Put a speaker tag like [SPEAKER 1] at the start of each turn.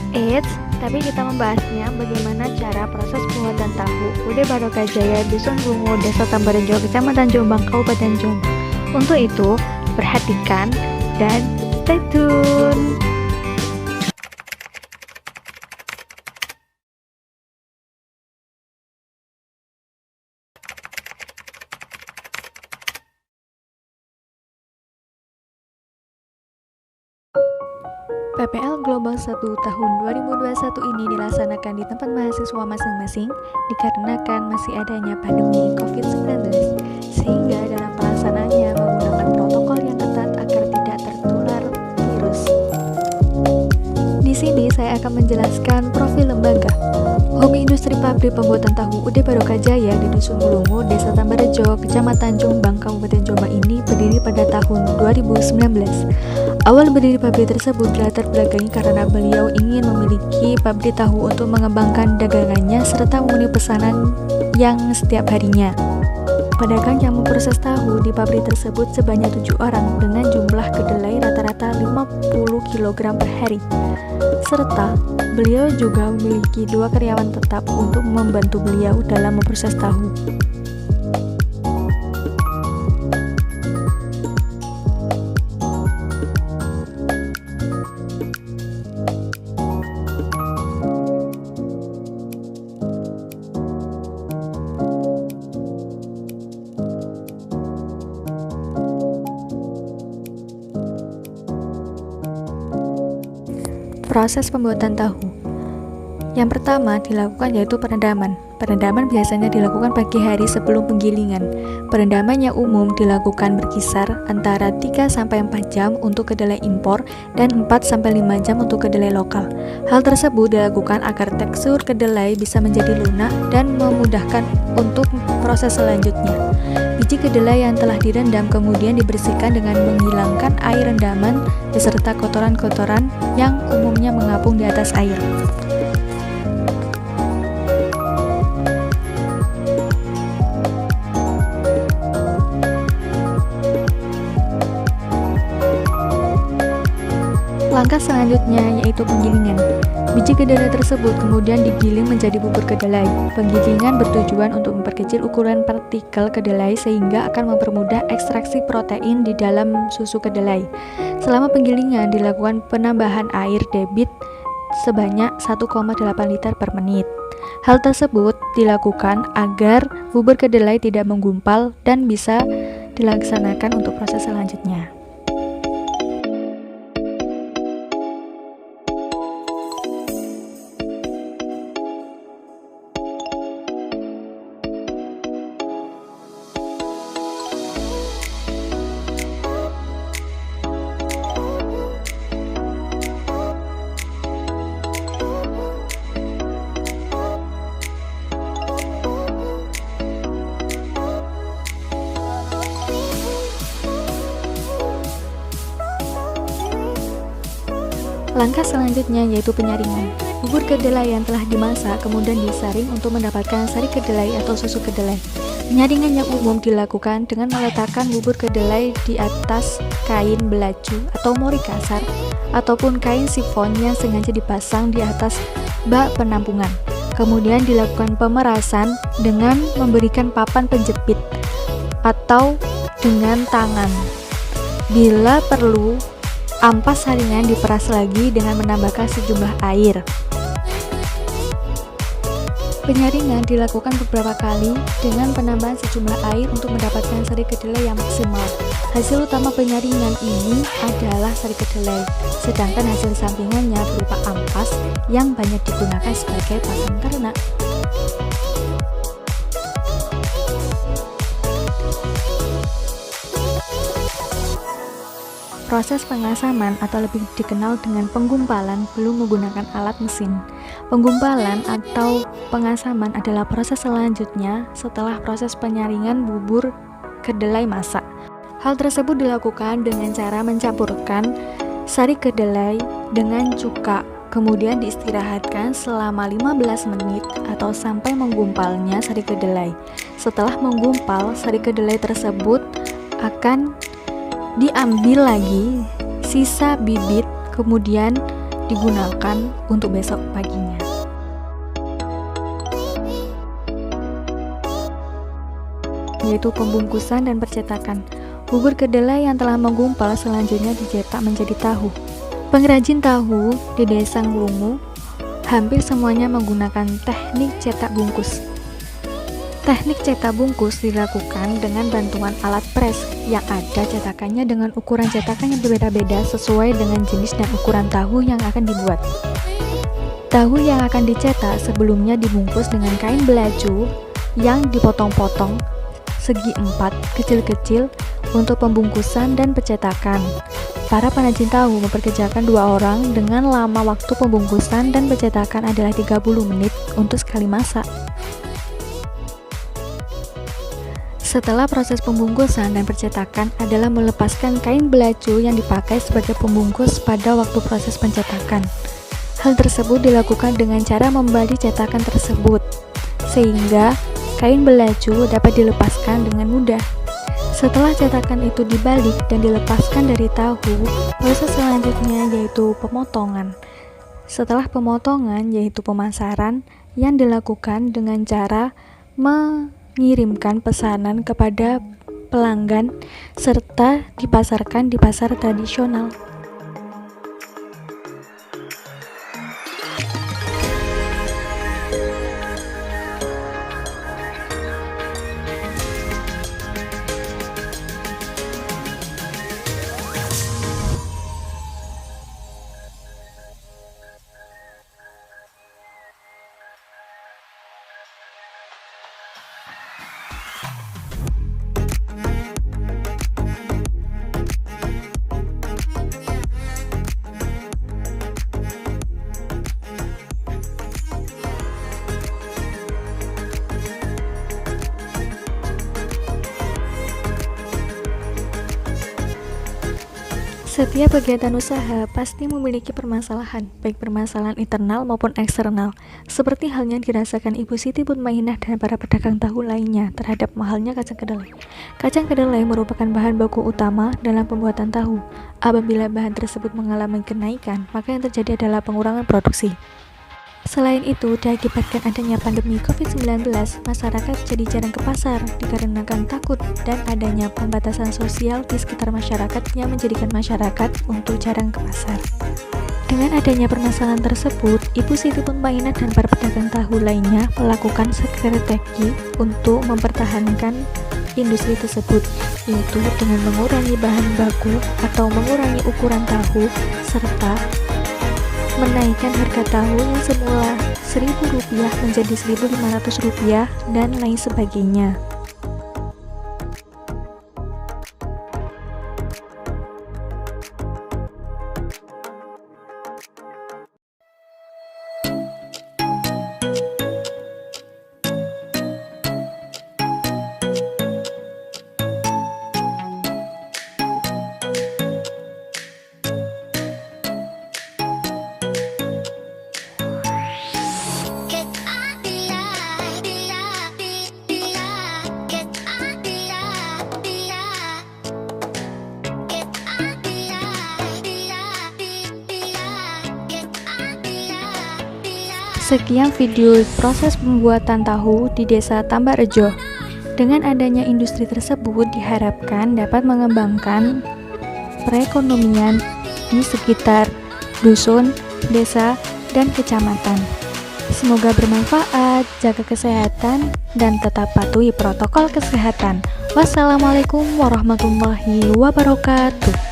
[SPEAKER 1] Eits, tapi kita membahasnya bagaimana cara proses pembuatan tahu Ude Barokah Jaya, Dusun Bungu, Desa Tambarejo, Kecamatan Jombang, Kabupaten Jombang. Untuk itu, perhatikan dan stay tune. PPL Global 1 tahun 2021 ini dilaksanakan di tempat mahasiswa masing-masing dikarenakan masih adanya pandemi COVID-19, sehingga dalam pelaksanaannya menggunakan protokol yang ketat agar tidak tertular virus. Di sini saya akan menjelaskan profil lembaga. Hobi Industri Pabrik Pembuatan Tahu Ude Barokah Jaya di Dusun Bulungu, Desa Tambarejo, Kecamatan Jombang, Kabupaten Jombang ini berdiri pada tahun 2019. Awal berdiri pabrik tersebut dilatar belakangi karena beliau ingin memiliki pabrik tahu untuk mengembangkan dagangannya serta memenuhi pesanan yang setiap harinya. Pedagang yang memproses tahu di pabrik tersebut sebanyak 7 orang dengan jumlah kedelai rata-rata 50 kg per hari. Serta beliau juga memiliki 2 karyawan tetap untuk membantu beliau dalam memproses tahu. Proses pembuatan tahu. Yang pertama dilakukan yaitu perendaman. Perendaman biasanya dilakukan pagi hari sebelum penggilingan. Perendaman yang umum dilakukan berkisar antara 3-4 jam untuk kedelai impor dan 4-5 jam untuk kedelai lokal. Hal tersebut dilakukan agar tekstur kedelai bisa menjadi lunak dan memudahkan untuk proses selanjutnya. Biji kedelai yang telah direndam kemudian dibersihkan dengan menghilangkan air rendaman beserta kotoran-kotoran yang umumnya mengapung di atas air. Langkah selanjutnya yaitu penggilingan. Biji kedelai tersebut kemudian digiling menjadi bubur kedelai. Penggilingan bertujuan untuk memperkecil ukuran partikel kedelai sehingga akan mempermudah ekstraksi protein di dalam susu kedelai. Selama penggilingan dilakukan penambahan air debit sebanyak 1,8 liter per menit. Hal tersebut dilakukan agar bubur kedelai tidak menggumpal dan bisa dilaksanakan untuk proses selanjutnya. Langkah selanjutnya yaitu penyaringan. Bubur kedelai yang telah dimasak kemudian disaring untuk mendapatkan sari kedelai atau susu kedelai. Penyaringan yang umum dilakukan dengan meletakkan bubur kedelai di atas kain belacu atau mori kasar ataupun kain sifon yang sengaja dipasang di atas bak penampungan. Kemudian dilakukan pemerasan dengan memberikan papan penjepit atau dengan tangan. Bila perlu, ampas saringan diperas lagi dengan menambahkan sejumlah air. Penyaringan dilakukan beberapa kali dengan penambahan sejumlah air untuk mendapatkan sari kedelai yang maksimal. Hasil utama penyaringan ini adalah sari kedelai, sedangkan hasil sampingannya berupa ampas yang banyak digunakan sebagai pakan ternak. Proses pengasaman atau lebih dikenal dengan penggumpalan belum menggunakan alat mesin. Penggumpalan atau pengasaman adalah proses selanjutnya setelah proses penyaringan bubur kedelai masak. Hal tersebut dilakukan dengan cara mencampurkan sari kedelai dengan cuka, kemudian diistirahatkan selama 15 menit atau sampai menggumpalnya sari kedelai. Setelah menggumpal, sari kedelai tersebut akan diambil lagi sisa bibit, kemudian digunakan untuk besok paginya. Yaitu pembungkusan dan percetakan. Bubur kedelai yang telah menggumpal selanjutnya dicetak menjadi tahu. Pengrajin tahu di Desa Nglungu hampir semuanya menggunakan teknik cetak bungkus. Teknik cetak bungkus dilakukan dengan bantuan alat pres yang ada cetakannya dengan ukuran cetakan yang berbeda-beda sesuai dengan jenis dan ukuran tahu yang akan dibuat. Tahu yang akan dicetak sebelumnya dibungkus dengan kain belaju yang dipotong-potong segi 4 kecil-kecil untuk pembungkusan dan percetakan. Para pengrajin tahu mempekerjakan 2 orang dengan lama waktu pembungkusan dan percetakan adalah 30 menit untuk sekali masak. Setelah proses pembungkusan dan percetakan adalah melepaskan kain belaju yang dipakai sebagai pembungkus pada waktu proses pencetakan. Hal tersebut dilakukan dengan cara membalik cetakan tersebut, sehingga kain belaju dapat dilepaskan dengan mudah. Setelah cetakan itu dibalik dan dilepaskan dari tahu, proses selanjutnya yaitu pemotongan. Setelah pemotongan yaitu pemasaran yang dilakukan dengan cara mengirimkan pesanan kepada pelanggan serta dipasarkan di pasar tradisional. Setiap kegiatan usaha pasti memiliki permasalahan, baik permasalahan internal maupun eksternal, seperti halnya dirasakan Ibu Siti Mutmainah dan para pedagang tahu lainnya terhadap mahalnya kacang kedelai. Kacang kedelai merupakan bahan baku utama dalam pembuatan tahu. Apabila bahan tersebut mengalami kenaikan, maka yang terjadi adalah pengurangan produksi. Selain itu, diakibatkan adanya pandemi COVID-19, masyarakat jadi jarang ke pasar dikarenakan takut dan adanya pembatasan sosial di sekitar masyarakat yang menjadikan masyarakat untuk jarang ke pasar. Dengan adanya permasalahan tersebut, Ibu Siti Mutmainah dan para pedagang tahu lainnya melakukan strategi untuk mempertahankan industri tersebut, yaitu dengan mengurangi bahan baku atau mengurangi ukuran tahu serta menaikkan harga tahu yang semula Rp1.000 menjadi Rp1.500 dan lain sebagainya. Sekian video proses pembuatan tahu di Desa Tambarejo. Dengan adanya industri tersebut diharapkan dapat mengembangkan perekonomian di sekitar dusun, desa, dan kecamatan. Semoga bermanfaat, jaga kesehatan, dan tetap patuhi protokol kesehatan. Wassalamualaikum warahmatullahi wabarakatuh.